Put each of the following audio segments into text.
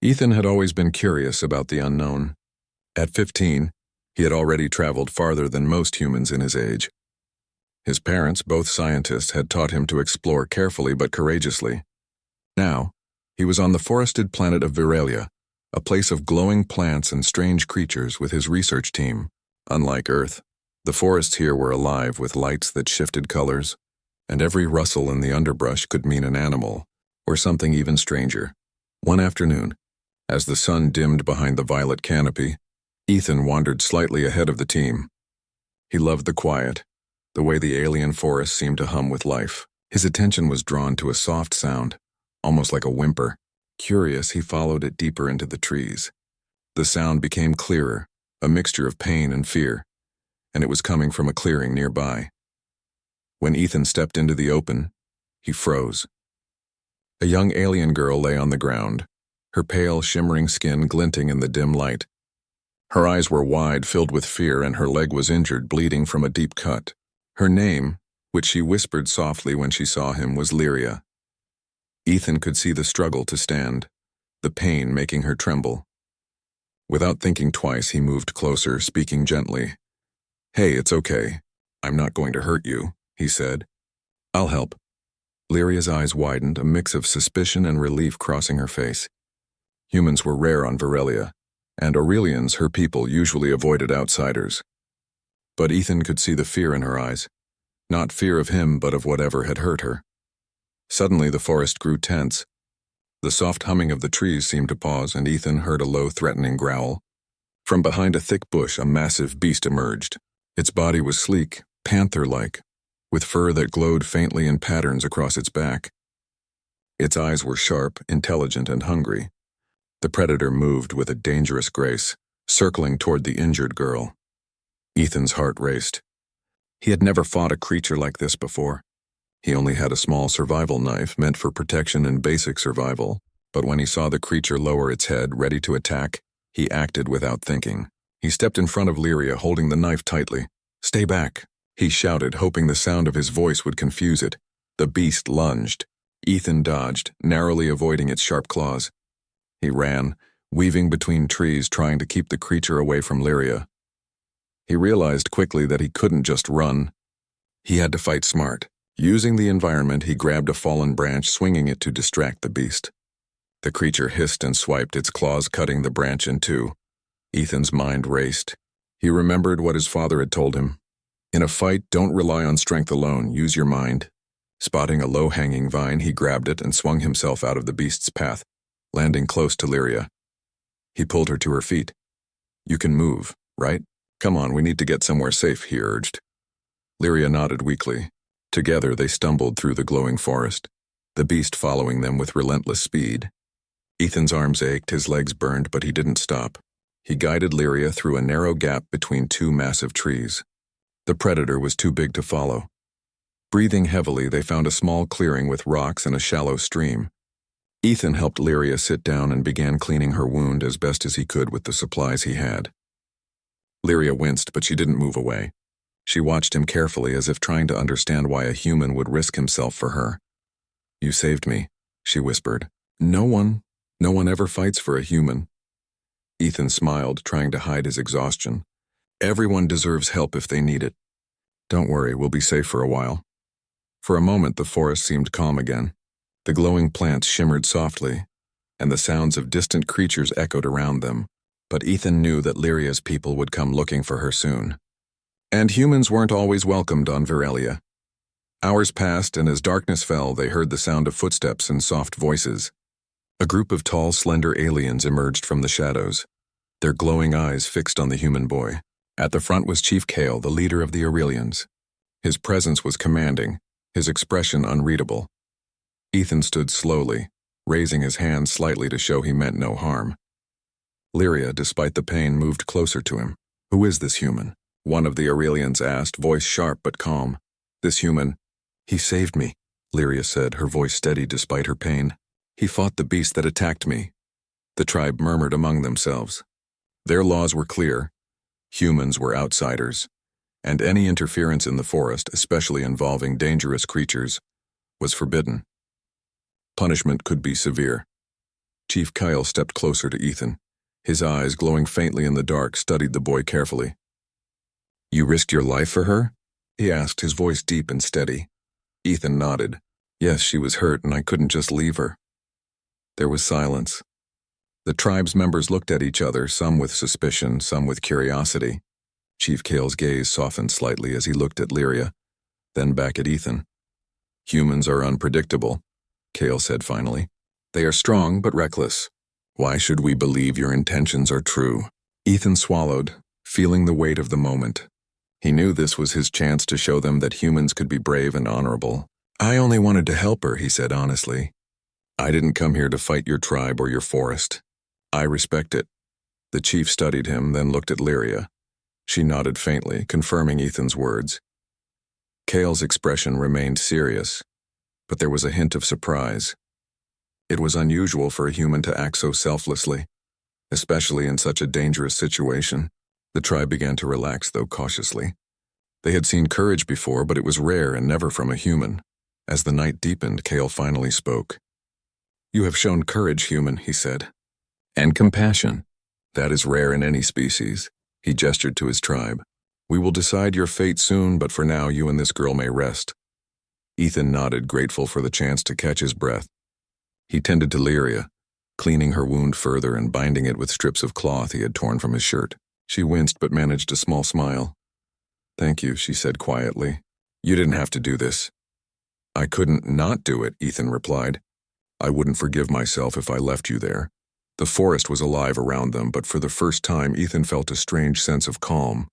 Ethan had always been curious about the unknown. At 15, he had already traveled farther than most humans in his age. His parents, both scientists, had taught him to explore carefully but courageously. Now, he was on the forested planet of Viralia, a place of glowing plants and strange creatures with his research team. Unlike Earth, the forests here were alive with lights that shifted colors, and every rustle in the underbrush could mean an animal, or something even stranger. One afternoon, as the sun dimmed behind the violet canopy, Ethan wandered slightly ahead of the team. He loved the quiet, the way the alien forest seemed to hum with life. His attention was drawn to a soft sound, almost like a whimper. Curious, he followed it deeper into the trees. The sound became clearer, a mixture of pain and fear, and it was coming from a clearing nearby. When Ethan stepped into the open, he froze. A young alien girl lay on the ground, her pale, shimmering skin glinting in the dim light. Her eyes were wide, filled with fear, and her leg was injured, bleeding from a deep cut. Her name, which she whispered softly when she saw him, was Lyria. Ethan could see the struggle to stand, the pain making her tremble. Without thinking twice, he moved closer, speaking gently. "Hey, it's okay. I'm not going to hurt you," he said. "I'll help." Lyria's eyes widened, a mix of suspicion and relief crossing her face. Humans were rare on Viralia, and Aurelians, her people, usually avoided outsiders. But Ethan could see the fear in her eyes. Not fear of him, but of whatever had hurt her. Suddenly the forest grew tense. The soft humming of the trees seemed to pause, and Ethan heard a low, threatening growl. From behind a thick bush, a massive beast emerged. Its body was sleek, panther-like, with fur that glowed faintly in patterns across its back. Its eyes were sharp, intelligent, and hungry. The predator moved with a dangerous grace, circling toward the injured girl. Ethan's heart raced. He had never fought a creature like this before. He only had a small survival knife meant for protection and basic survival, but when he saw the creature lower its head, ready to attack, he acted without thinking. He stepped in front of Lyria, holding the knife tightly. "Stay back," he shouted, hoping the sound of his voice would confuse it. The beast lunged. Ethan dodged, narrowly avoiding its sharp claws. He ran, weaving between trees, trying to keep the creature away from Lyria. He realized quickly that he couldn't just run. He had to fight smart. Using the environment, he grabbed a fallen branch, swinging it to distract the beast. The creature hissed and swiped, its claws cutting the branch in two. Ethan's mind raced. He remembered what his father had told him. In a fight, don't rely on strength alone, use your mind. Spotting a low-hanging vine, he grabbed it and swung himself out of the beast's path, landing close to Lyria. He pulled her to her feet. "You can move, right? Come on, we need to get somewhere safe," he urged. Lyria nodded weakly. Together they stumbled through the glowing forest, the beast following them with relentless speed. Ethan's arms ached, his legs burned, but he didn't stop. He guided Lyria through a narrow gap between two massive trees. The predator was too big to follow. Breathing heavily, they found a small clearing with rocks and a shallow stream. Ethan helped Lyria sit down and began cleaning her wound as best as he could with the supplies he had. Lyria winced, but she didn't move away. She watched him carefully, as if trying to understand why a human would risk himself for her. "You saved me," she whispered. No one ever fights for a human." Ethan smiled, trying to hide his exhaustion. "Everyone deserves help if they need it. Don't worry, we'll be safe for a while." For a moment, the forest seemed calm again. The glowing plants shimmered softly, and the sounds of distant creatures echoed around them. But Ethan knew that Lyria's people would come looking for her soon. And humans weren't always welcomed on Viralia. Hours passed, and as darkness fell, they heard the sound of footsteps and soft voices. A group of tall, slender aliens emerged from the shadows, their glowing eyes fixed on the human boy. At the front was Chief Kale, the leader of the Aurelians. His presence was commanding, his expression unreadable. Ethan stood slowly, raising his hand slightly to show he meant no harm. Lyria, despite the pain, moved closer to him. "Who is this human?" one of the Aurelians asked, voice sharp but calm. "This human, he saved me," Lyria said, her voice steady despite her pain. "He fought the beast that attacked me." The tribe murmured among themselves. Their laws were clear. Humans were outsiders, and any interference in the forest, especially involving dangerous creatures, was forbidden. Punishment could be severe. Chief Kyle stepped closer to Ethan. His eyes, glowing faintly in the dark, studied the boy carefully. "You risked your life for her?" he asked, his voice deep and steady. Ethan nodded. "Yes, she was hurt and I couldn't just leave her." There was silence. The tribe's members looked at each other, some with suspicion, some with curiosity. Chief Kale's gaze softened slightly as he looked at Lyria, then back at Ethan. "Humans are unpredictable," Kale said finally. "They are strong but reckless. Why should we believe your intentions are true?" Ethan swallowed, feeling the weight of the moment. He knew this was his chance to show them that humans could be brave and honorable. "I only wanted to help her," he said honestly. "I didn't come here to fight your tribe or your forest. I respect it." The chief studied him, then looked at Lyria. She nodded faintly, confirming Ethan's words. Kale's expression remained serious, but there was a hint of surprise. It was unusual for a human to act so selflessly, especially in such a dangerous situation. The tribe began to relax, though cautiously. They had seen courage before, but it was rare and never from a human. As the night deepened, Kale finally spoke. "You have shown courage, human," he said. "And compassion. That is rare in any species." He gestured to his tribe. "We will decide your fate soon, but for now you and this girl may rest." Ethan nodded, grateful for the chance to catch his breath. He tended to Lyria, cleaning her wound further and binding it with strips of cloth he had torn from his shirt. She winced but managed a small smile. "Thank you," she said quietly. "You didn't have to do this." "I couldn't not do it," Ethan replied. "I wouldn't forgive myself if I left you there." The forest was alive around them, but for the first time Ethan felt a strange sense of calm.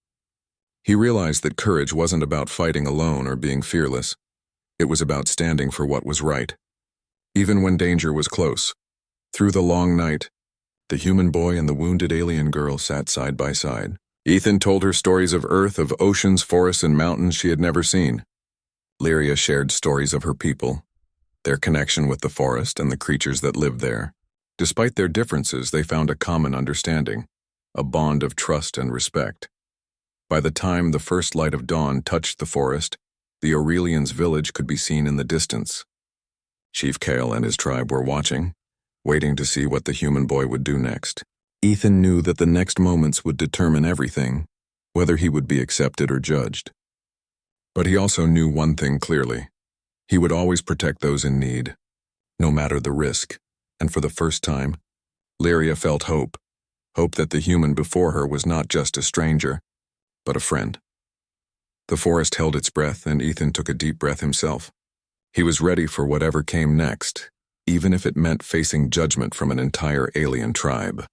He realized that courage wasn't about fighting alone or being fearless. It was about standing for what was right, even when danger was close. Through the long night, the human boy and the wounded alien girl sat side by side. Ethan told her stories of Earth, of oceans, forests, and mountains she had never seen. Lyria shared stories of her people, their connection with the forest and the creatures that lived there. Despite their differences, they found a common understanding, a bond of trust and respect. By the time the first light of dawn touched the forest, the Aurelians' village could be seen in the distance. Chief Kale and his tribe were watching, waiting to see what the human boy would do next. Ethan knew that the next moments would determine everything, whether he would be accepted or judged. But he also knew one thing clearly. He would always protect those in need, no matter the risk. And for the first time, Lyria felt hope that the human before her was not just a stranger, but a friend. The forest held its breath, and Ethan took a deep breath himself. He was ready for whatever came next, even if it meant facing judgment from an entire alien tribe.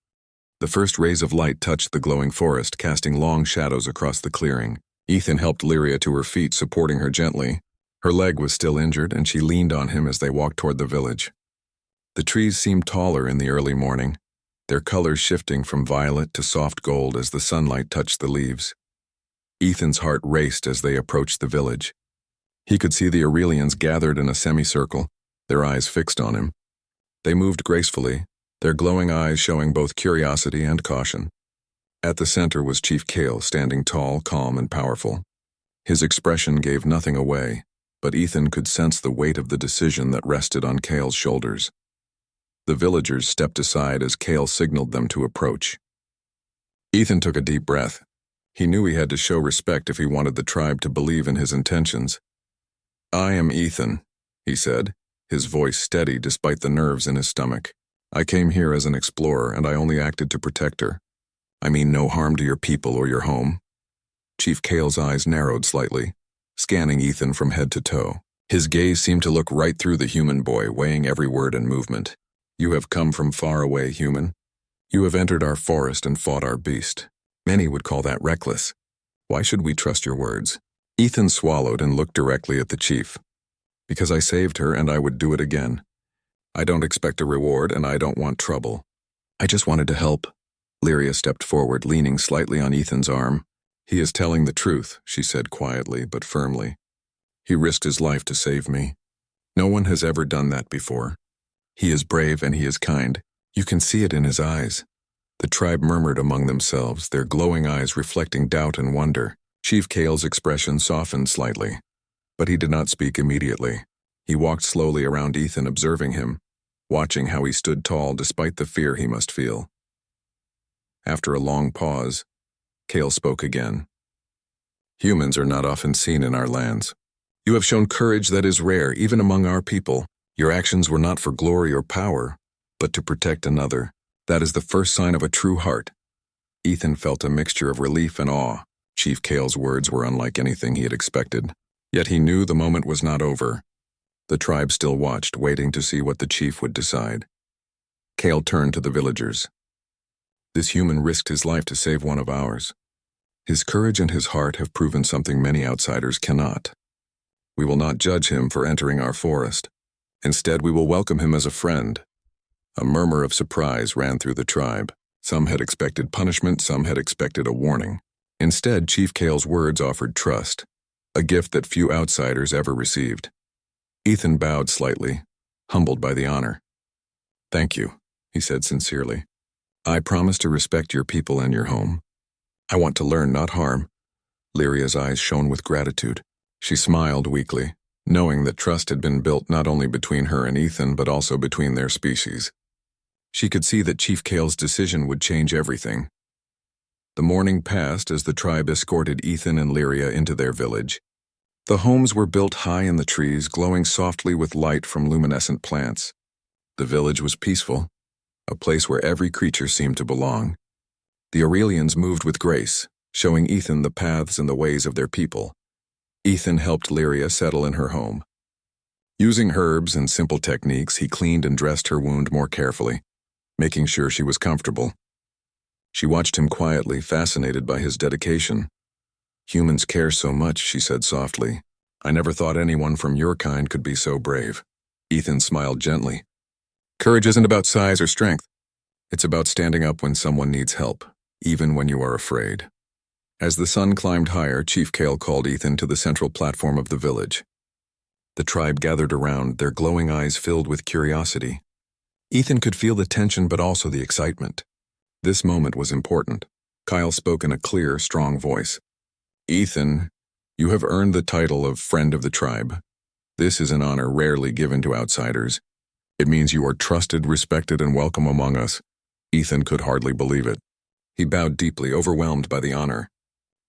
The first rays of light touched the glowing forest, casting long shadows across the clearing. Ethan helped Lyria to her feet, supporting her gently. Her leg was still injured, and she leaned on him as they walked toward the village. The trees seemed taller in the early morning, their colors shifting from violet to soft gold as the sunlight touched the leaves. Ethan's heart raced as they approached the village. He could see the Aurelians gathered in a semicircle, their eyes fixed on him. They moved gracefully, their glowing eyes showing both curiosity and caution. At the center was Chief Kale, standing tall, calm, and powerful. His expression gave nothing away, but Ethan could sense the weight of the decision that rested on Kale's shoulders. The villagers stepped aside as Kale signaled them to approach. Ethan took a deep breath. He knew he had to show respect if he wanted the tribe to believe in his intentions. "I am Ethan," he said, his voice steady despite the nerves in his stomach. "I came here as an explorer, and I only acted to protect her. I mean no harm to your people or your home." Chief Kale's eyes narrowed slightly, scanning Ethan from head to toe. His gaze seemed to look right through the human boy, weighing every word and movement. "You have come from far away, human. You have entered our forest and fought our beast. Many would call that reckless. Why should we trust your words?" Ethan swallowed and looked directly at the chief. "Because I saved her, and I would do it again. I don't expect a reward, and I don't want trouble. I just wanted to help." Lyria stepped forward, leaning slightly on Ethan's arm. "He is telling the truth," she said quietly but firmly. "He risked his life to save me. No one has ever done that before. He is brave and he is kind. You can see it in his eyes." The tribe murmured among themselves, their glowing eyes reflecting doubt and wonder. Chief Kale's expression softened slightly, but he did not speak immediately. He walked slowly around Ethan, observing him. watching how he stood tall despite the fear he must feel. After a long pause, Kale spoke again. Humans are not often seen in our lands. You have shown courage that is rare, even among our people. Your actions were not for glory or power, but to protect another. That is the first sign of a true heart. Ethan felt a mixture of relief and awe. Chief Kale's words were unlike anything he had expected. Yet he knew the moment was not over. The tribe still watched, waiting to see what the chief would decide. Kale turned to the villagers. This human risked his life to save one of ours. His courage and his heart have proven something many outsiders cannot. We will not judge him for entering our forest. Instead, we will welcome him as a friend. A murmur of surprise ran through the tribe. Some had expected punishment, some had expected a warning. Instead, Chief Kale's words offered trust, a gift that few outsiders ever received. Ethan bowed slightly, humbled by the honor. "Thank you," he said sincerely. "I promise to respect your people and your home. I want to learn, not harm." Lyria's eyes shone with gratitude. She smiled weakly, knowing that trust had been built not only between her and Ethan, but also between their species. She could see that Chief Kale's decision would change everything. The morning passed as the tribe escorted Ethan and Lyria into their village. The homes were built high in the trees, glowing softly with light from luminescent plants. The village was peaceful, a place where every creature seemed to belong. The Aurelians moved with grace, showing Ethan the paths and the ways of their people. Ethan helped Lyria settle in her home. Using herbs and simple techniques, he cleaned and dressed her wound more carefully, making sure she was comfortable. She watched him quietly, fascinated by his dedication. "Humans care so much," she said softly. "I never thought anyone from your kind could be so brave." Ethan smiled gently. "Courage isn't about size or strength. It's about standing up when someone needs help, even when you are afraid." As the sun climbed higher, Chief Kale called Ethan to the central platform of the village. The tribe gathered around, their glowing eyes filled with curiosity. Ethan could feel the tension but also the excitement. This moment was important. Kyle spoke in a clear, strong voice. "Ethan, you have earned the title of Friend of the Tribe. This is an honor rarely given to outsiders. It means you are trusted, respected, and welcome among us." Ethan could hardly believe it. He bowed deeply, overwhelmed by the honor.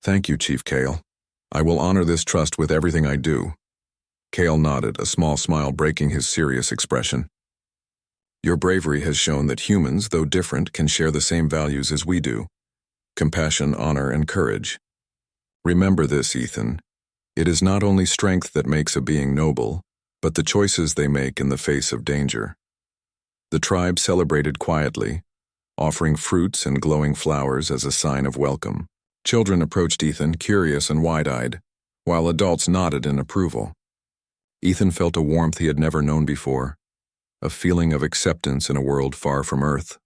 "Thank you, Chief Kale. I will honor this trust with everything I do." Kale nodded, a small smile breaking his serious expression. "Your bravery has shown that humans, though different, can share the same values as we do: compassion, honor, and courage. Remember this, Ethan. It is not only strength that makes a being noble, but the choices they make in the face of danger." The tribe celebrated quietly, offering fruits and glowing flowers as a sign of welcome. Children approached Ethan, curious and wide-eyed, while adults nodded in approval. Ethan felt a warmth he had never known before, a feeling of acceptance in a world far from Earth.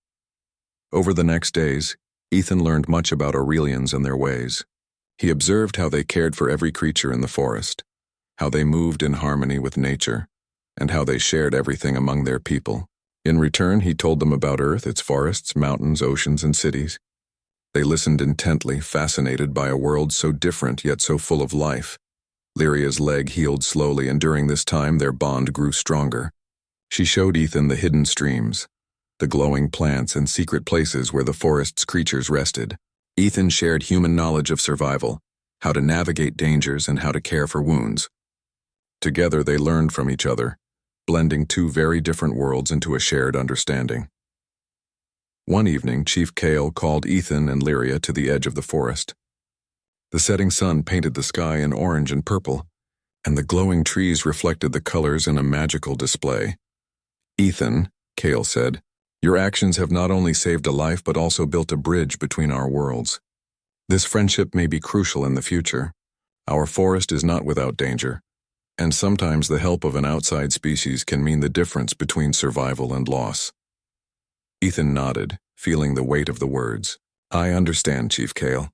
Over the next days, Ethan learned much about Aurelians and their ways. He observed how they cared for every creature in the forest, how they moved in harmony with nature, and how they shared everything among their people. In return, he told them about Earth, its forests, mountains, oceans, and cities. They listened intently, fascinated by a world so different yet so full of life. Lyria's leg healed slowly, and during this time their bond grew stronger. She showed Ethan the hidden streams, the glowing plants, and secret places where the forest's creatures rested. Ethan shared human knowledge of survival, how to navigate dangers, and how to care for wounds. Together they learned from each other, blending two very different worlds into a shared understanding. One evening, Chief Kale called Ethan and Lyria to the edge of the forest. The setting sun painted the sky in orange and purple, and the glowing trees reflected the colors in a magical display. "Ethan," Kale said, "your actions have not only saved a life but also built a bridge between our worlds. This friendship may be crucial in the future. Our forest is not without danger, and sometimes the help of an outside species can mean the difference between survival and loss." Ethan nodded, feeling the weight of the words. "I understand, Chief Kale.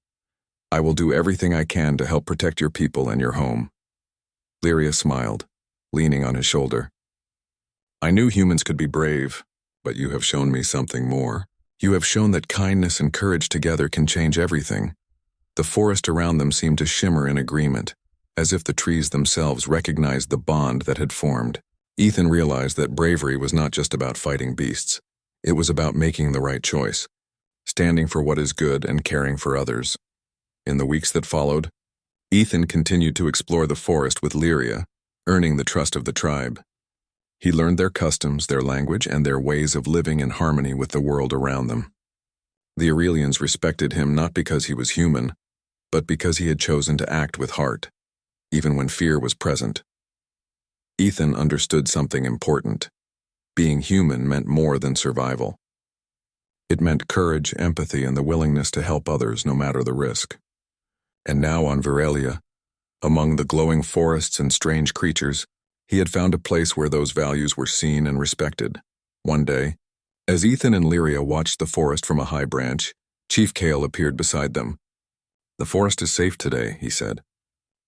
I will do everything I can to help protect your people and your home." Lyria smiled, leaning on his shoulder. "I knew humans could be brave, but you have shown me something more. You have shown that kindness and courage together can change everything." The forest around them seemed to shimmer in agreement, as if the trees themselves recognized the bond that had formed. Ethan realized that bravery was not just about fighting beasts. It was about making the right choice, standing for what is good and caring for others. In the weeks that followed, Ethan continued to explore the forest with Lyria, earning the trust of the tribe. He learned their customs, their language, and their ways of living in harmony with the world around them. The Aurelians respected him not because he was human, but because he had chosen to act with heart, even when fear was present. Ethan understood something important. Being human meant more than survival. It meant courage, empathy, and the willingness to help others no matter the risk. And now on Veralia, among the glowing forests and strange creatures, he had found a place where those values were seen and respected. One day, as Ethan and Lyria watched the forest from a high branch, Chief Kale appeared beside them. "The forest is safe today," he said,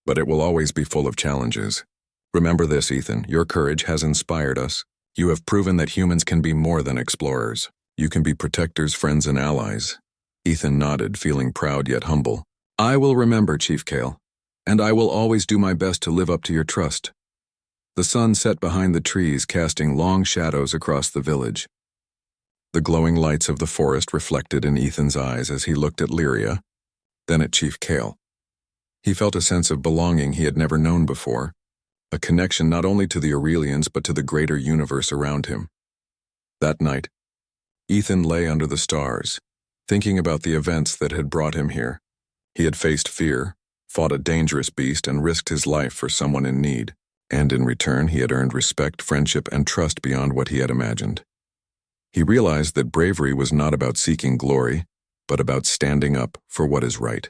"but it will always be full of challenges. Remember this, Ethan, your courage has inspired us. You have proven that humans can be more than explorers. You can be protectors, friends, and allies." Ethan nodded, feeling proud yet humble. "I will remember, Chief Kale, and I will always do my best to live up to your trust." The sun set behind the trees, casting long shadows across the village. The glowing lights of the forest reflected in Ethan's eyes as he looked at Lyria, then at Chief Kale. He felt a sense of belonging he had never known before, a connection not only to the Aurelians but to the greater universe around him. That night, Ethan lay under the stars, thinking about the events that had brought him here. He had faced fear, fought a dangerous beast, and risked his life for someone in need. And in return, he had earned respect, friendship, and trust beyond what he had imagined. He realized that bravery was not about seeking glory, but about standing up for what is right.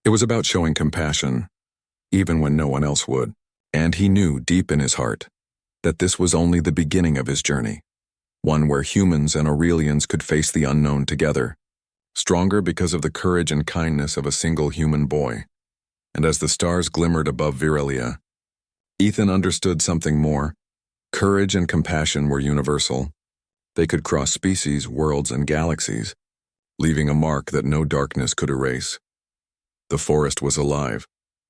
It was about showing compassion, even when no one else would. And he knew deep in his heart that this was only the beginning of his journey, one where humans and Aurelians could face the unknown together, stronger because of the courage and kindness of a single human boy. And as the stars glimmered above Veralia, Ethan understood something more. Courage and compassion were universal. They could cross species, worlds, and galaxies, leaving a mark that no darkness could erase. The forest was alive,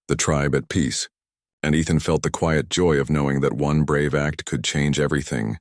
the tribe at peace, and Ethan felt the quiet joy of knowing that one brave act could change everything.